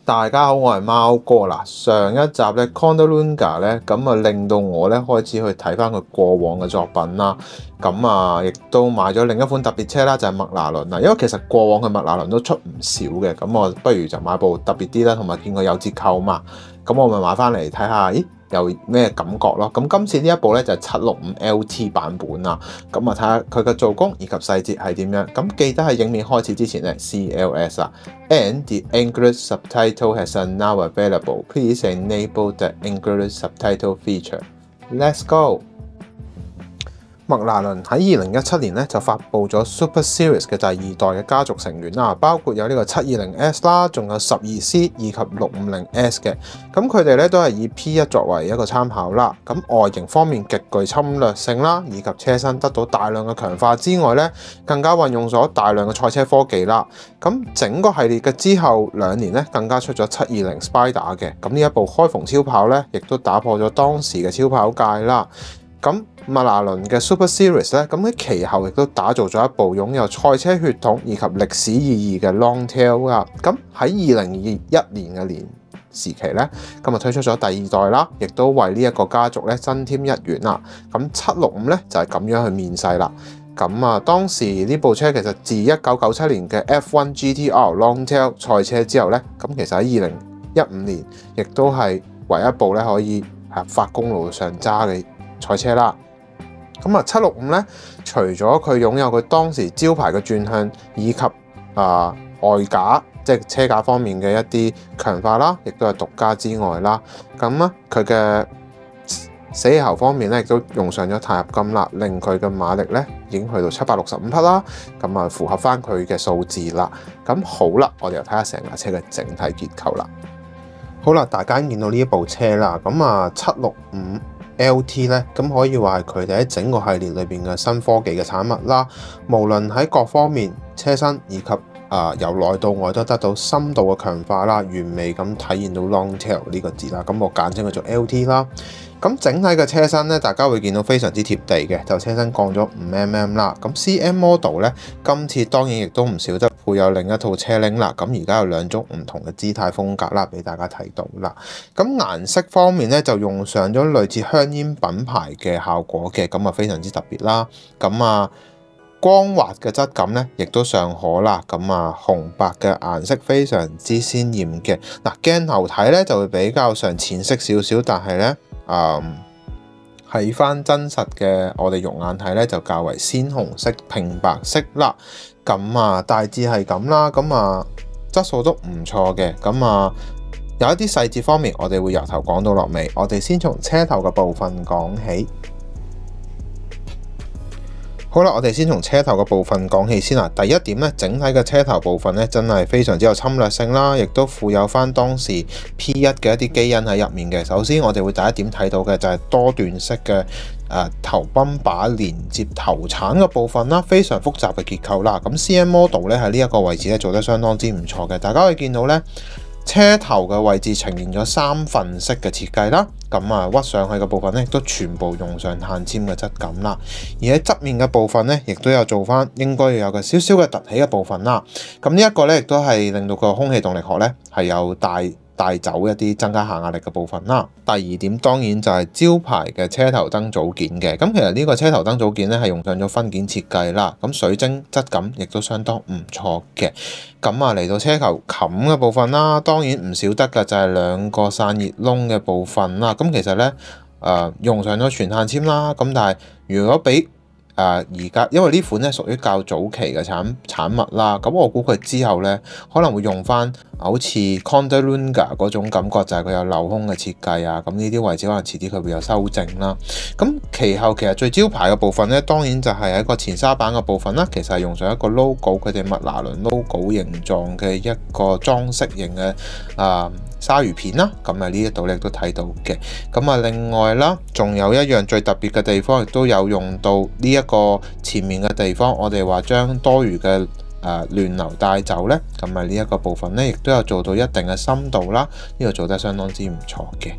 大家好，我係貓哥啦。上一集咧 Condoleezza 咧，咁啊令到我咧開始去睇翻佢過往嘅作品啦。咁啊，亦都買咗另一款特別車啦，就係麥拿倫啦。因為其實過往嘅麥拿倫都出唔少嘅，咁我不如就買部特別啲啦，同埋見佢有折扣嘛。咁我咪買翻嚟睇下，咦有咩感覺咯？咁今次呢一部咧就係765 LT 版本啦。咁啊睇下佢嘅做工以及細節係點樣。咁記得喺影片開始之前咧 CLS 啊。And the English subtitle has now available. Please enable the English subtitle feature. Let's go! 麥拿倫喺2017年咧就發布咗 Super Series 嘅第2代嘅家族成員啦，包括有呢個 720S 啦，仲有 12C 以及 650S 嘅。咁佢哋咧都係以 P1 作為一個參考啦。咁外形方面極具侵略性啦，以及車身得到大量嘅強化之外咧，更加運用咗大量嘅賽車科技啦。咁整個系列嘅之後2年咧，更加出咗720 Spider 嘅。咁呢一部開篷超跑咧，亦都打破咗當時嘅超跑界啦。咁麥拿倫嘅 Super Series 咧，咁喺其後亦都打造咗一部擁有賽車血統以及歷史意義嘅 Longtail 啦。咁喺2021年嘅時期咧，咁啊推出咗第2代啦，亦都為呢一個家族咧增添一員啦。咁765咧就係咁樣去面世啦。咁啊，當時呢部車其實自1997年嘅 F1 GTR Longtail 賽車之後咧，咁其實喺2015年亦都係唯一部咧可以合法公路上揸嘅賽車啦。咁啊，765咧，除咗佢擁有佢當時招牌嘅轉向以及外架，即係車架方面嘅一啲強化啦，亦都係獨家之外啦。咁啊，佢嘅死氣喉方面咧，亦都用上咗鈦合金啦，令佢嘅馬力咧已經去到765匹啦。咁啊，符合翻佢嘅數字啦。咁好啦，我哋又睇下成架車嘅整體結構啦。好啦，大家見到呢一部車啦，咁啊765 LT 咧，咁可以話係佢哋喺整個系列裏邊嘅新科技嘅產物啦。無論喺各方面，車身以及由內到外都得到深度嘅強化啦，完美咁體現到 Longtail 呢個字啦。咁我簡稱佢做 LT 啦。咁整體嘅車身咧，大家會見到非常之貼地嘅，就車身降咗5mm 啦。咁 CM model 咧，今次當然亦都唔少得配有另一套車鈴啦。咁而家有2種唔同嘅姿態風格啦，俾大家睇到啦。咁顏色方面咧，就用上咗類似香煙品牌嘅效果嘅，咁啊非常之特別啦。咁啊光滑嘅質感咧，亦都尚可啦。咁啊紅白嘅顏色非常之鮮豔嘅。嗱鏡頭睇咧就會比較上淺色少少，但係咧喺翻真實嘅我哋肉眼睇咧，就較為鮮紅色、平白色啦。咁啊，大致係咁啦。咁啊，質素都唔錯嘅。咁啊，有一啲細節方面，我哋會由頭講到落尾。我哋先從車頭嘅部分講起。好啦，我哋先從車頭嘅部分講起先啦。第一點咧，整體嘅車頭部分咧，真係非常之有侵略性啦，亦都附有翻當時 P1 嘅一啲基因喺入面嘅。首先，我哋會第一點睇到嘅就係多段式嘅頭泵把連接頭鏟嘅部分啦，非常複雜嘅結構啦。咁 CM model 咧喺呢一個位置咧做得相當之唔錯嘅。大家可以見到咧，車頭嘅位置呈現咗3份式嘅設計啦。咁啊，屈上去嘅部分咧，亦都全部用上碳纖嘅質感啦。而喺側面嘅部分咧，亦都有做翻應該要有個少少嘅凸起嘅部分啦。咁呢一個咧，亦都係令到個空氣動力學咧係有帶走一啲增加下壓力嘅部分啦。第二點當然就係招牌嘅車頭燈組件嘅。咁其實呢個車頭燈組件咧係用上咗分件設計啦。咁水晶質感亦都相當唔錯嘅。咁啊嚟到車頭冚嘅部分啦，當然唔少得嘅就係2個散熱窿嘅部分啦。咁其實咧用上咗全碳纖啦。咁但係如果比而家因為呢款咧屬於較早期嘅產物啦，咁我估佢之後咧可能會用翻好似 Condoleezza 嗰種感覺，就係佢有鏤空嘅設計啊。咁呢啲位置可能遲啲佢會有修正啦。咁其後其實最招牌嘅部分咧，當然就係一個前沙板嘅部分啦。其實係用上一個 logo， 佢哋麥拿倫 logo 形狀嘅一個裝飾型嘅鯊魚片啦。咁啊呢一度你都睇到嘅。咁啊另外啦，仲有一樣最特別嘅地方，亦都有用到呢一個前面嘅地方，我哋話將多餘嘅亂流帶走咧，咁啊呢一個部分咧，亦都有做到一定嘅深度啦，呢個做得相當之唔錯嘅。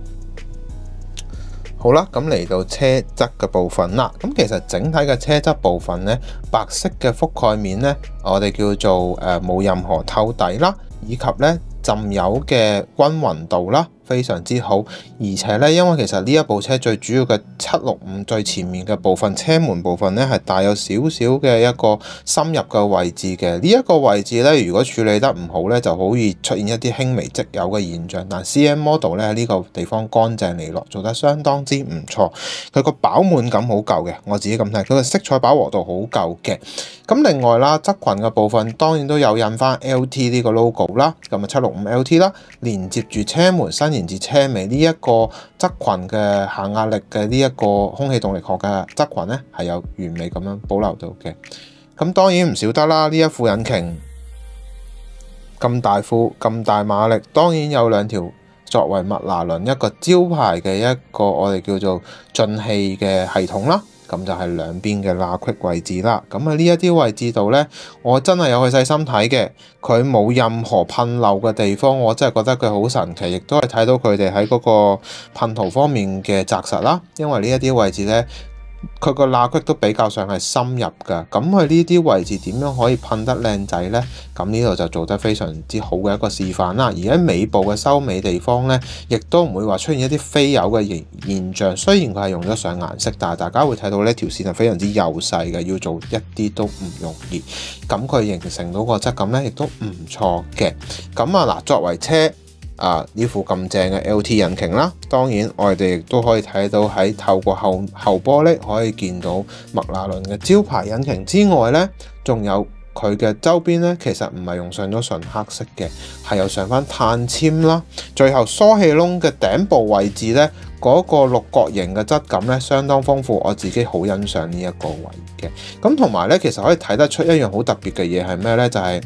好啦，咁嚟到車側嘅部分啦，咁其實整體嘅車側部分咧，白色嘅覆蓋面咧，我哋叫做冇任何透底啦，以及咧浸油嘅均勻度啦，非常之好。而且咧，因為其實呢一部車最主要嘅765最前面嘅部分車門部分咧係帶有少少嘅一個深入嘅位置嘅。呢一個位置咧，如果處理得唔好咧，就好易出現一啲輕微積油嘅現象。但 CM Model 咧喺呢個地方乾淨利落，做得相當之唔錯。佢個飽滿感好夠嘅，我自己咁睇，佢個色彩飽和度好夠嘅。咁另外啦，側裙嘅部分當然都有印翻 LT 呢個 logo 啦，咁啊765 LT 啦，連接住車門伸延至車尾呢一個側裙嘅下壓力嘅呢一個空氣動力學嘅側裙咧，係有完美咁樣保留到嘅。咁當然唔少得啦，呢一副引擎咁大副咁大馬力，當然有兩條作為麥拿倫一個招牌嘅一個我哋叫做進氣嘅系統啦。咁就係兩邊嘅罅隙位置啦。咁喺呢一啲位置度呢，我真係有去細心睇嘅，佢冇任何噴漏嘅地方，我真係覺得佢好神奇，亦都係睇到佢哋喺嗰個噴塗方面嘅紮實啦。因為呢一啲位置呢，佢個罅隙都比較上係深入㗎。咁佢呢啲位置點樣可以噴得靚仔呢？咁呢度就做得非常之好嘅一個示範啦。而喺尾部嘅收尾地方呢，亦都唔會話出現一啲飛油嘅現象。雖然佢係用咗上顏色，但係大家會睇到呢條線係非常之幼細嘅，要做一啲都唔容易。咁佢形成到個質感呢，亦都唔錯嘅。咁啊嗱，作為車呢副咁正嘅 LT 引擎啦，當然我哋亦都可以睇到喺透過後玻璃可以見到麥拿倫嘅招牌引擎之外呢，仲有佢嘅周邊呢，其實唔係用上咗純黑色嘅，係有上翻碳纖啦。最後疏氣窿嘅頂部位置呢，嗰個六角形嘅質感呢，相當豐富，我自己好欣賞呢一個位嘅。咁同埋呢，其實可以睇得出一樣好特別嘅嘢係咩呢？就係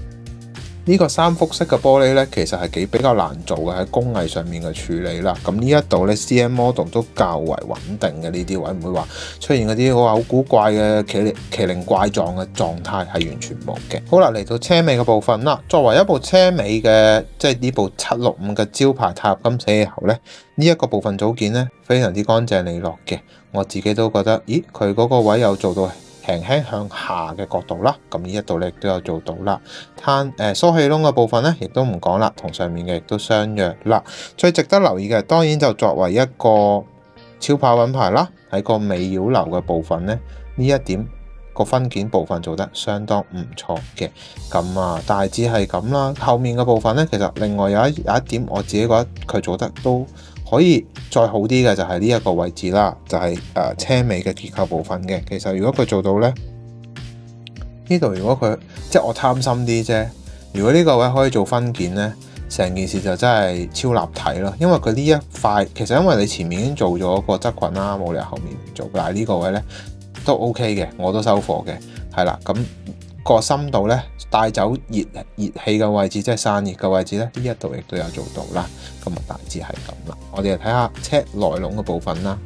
呢個三輻式嘅玻璃咧，其實係比較難做嘅喺工藝上面嘅處理啦。咁呢一度咧 ，CM Model 都較為穩定嘅，呢啲位唔會話出現嗰啲好古怪嘅奇靈怪狀嘅狀態，係完全冇嘅。好啦，嚟到車尾嘅部分啦。作為一部車尾嘅，即係呢部765嘅招牌鈦合金死氣喉咧，呢一個部分組件咧非常之乾淨利落嘅。我自己都覺得，咦，佢嗰個位有做到輕輕向下嘅角度啦，咁呢一度咧亦都有做到啦。疏氣窿嘅部分咧，亦都唔講啦，同上面嘅亦都相若啦。最值得留意嘅，當然就作為一個超跑品牌啦，喺個尾擾流嘅部分咧，呢一點個分件部分做得相當唔錯嘅。咁啊，大致係咁啦。後面嘅部分咧，其實另外有一點，我自己覺得佢做得都可以再好啲嘅，就係呢一個位置啦，就係車尾嘅結構部分嘅。其實如果佢做到咧，呢度如果佢即係我貪心啲啫，如果呢個位可以做分件咧，成件事就真係超立體咯。因為佢呢一塊其實因為你前面已經做咗個側裙啦，冇理由後面唔做。但係呢個位咧都 OK 嘅，我都收貨嘅，係啦。咁個深度咧，帶走熱氣嘅位置，即係散熱嘅位置咧，呢一度亦都有做到啦。咁啊，大致係咁啦。我哋嚟睇下車內籠嘅部分啦。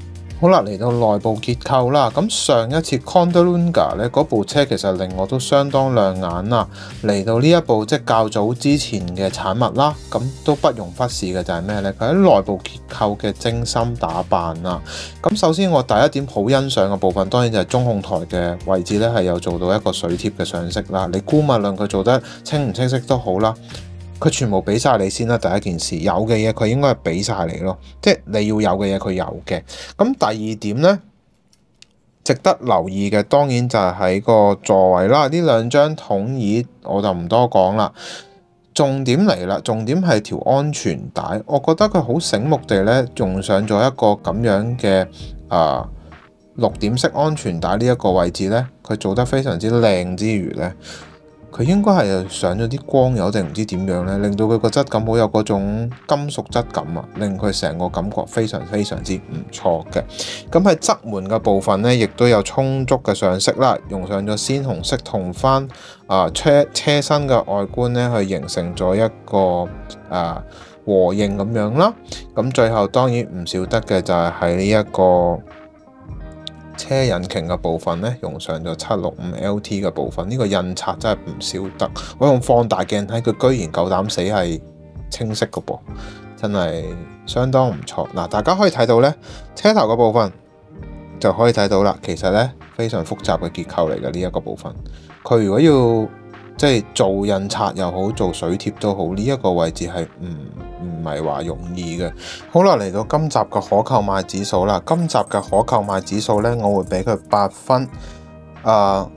好啦，嚟到內部結構啦。咁上一次 Conda-Lunga 咧嗰部車其實令我都相當亮眼啦。嚟到呢一部即係較早之前嘅產物啦，咁都不容忽視嘅就係咩呢？佢喺內部結構嘅精心打扮啦。咁首先我第一點好欣賞嘅部分，當然就係中控台嘅位置咧，係有做到一個水貼嘅上色啦。你估無論佢做得清唔清晰都好啦。佢全部俾晒你先啦，第一件事有嘅嘢佢應該係俾晒你咯，即係你要有嘅嘢佢有嘅。咁第二點呢，值得留意嘅當然就係喺個座位啦，呢兩張筒椅我就唔多講啦。重點嚟啦，重點係條安全帶，我覺得佢好醒目地咧用上咗一個咁樣嘅6點式安全帶呢一個位置咧，佢做得非常之靚之餘咧。佢應該係上咗啲光油定唔知點樣咧，令到佢個質感好有嗰種金屬質感啊，令佢成個感覺非常之唔錯嘅。咁喺側門嘅部分咧，亦都有充足嘅上色啦，用上咗鮮紅色同翻車身嘅外觀咧，去形成咗一個和應咁樣啦。咁最後當然唔少得嘅就係喺呢一個車引擎嘅部分咧，用上咗765 LT 嘅部分，呢個印刷真係唔少得。我用放大鏡睇，佢居然夠膽死係清晰嘅噃，真係相當唔錯。嗱，大家可以睇到咧，車頭嘅部分就可以睇到啦。其實咧非常複雜嘅結構嚟嘅呢一個部分，佢如果要即係做印刷又好，做水貼都好，呢一個位置係唔係話容易嘅。好啦，嚟到今集嘅可購買指數啦。今集嘅可購買指數呢，我會俾佢8分。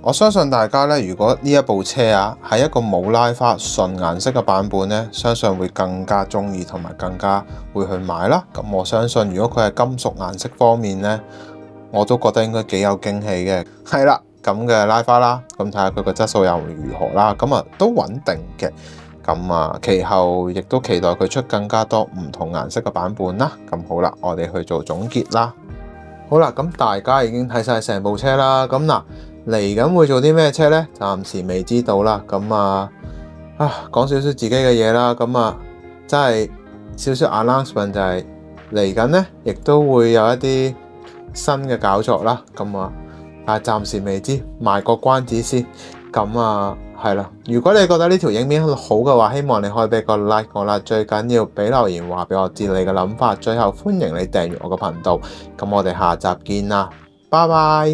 我相信大家呢，如果呢一部車啊係一個冇拉花純顏色嘅版本呢，相信會更加中意同埋更加會去買啦。咁我相信如果佢係金屬顏色方面呢，我都覺得應該幾有驚喜嘅。係啦，咁嘅拉花啦，咁睇下佢個質素又如何啦。咁啊都穩定嘅。咁啊，其後亦都期待佢出更加多唔同顏色嘅版本啦。咁好啦，我哋去做總結啦。好啦，咁大家已經睇晒成部車啦。咁嗱，嚟緊會做啲咩車呢？暫時未知道啦。咁講少少自己嘅嘢啦。咁真係少少 announcement 就係嚟緊呢，亦都會有一啲新嘅搞作啦。咁但係暫時未知，賣個關子先。咁係啦。如果你覺得呢條影片好嘅話，希望你可以俾個 like 我啦。最緊要俾留言話俾我知你嘅諗法。最後歡迎你訂閱我個頻道。咁我哋下集見啦，拜拜。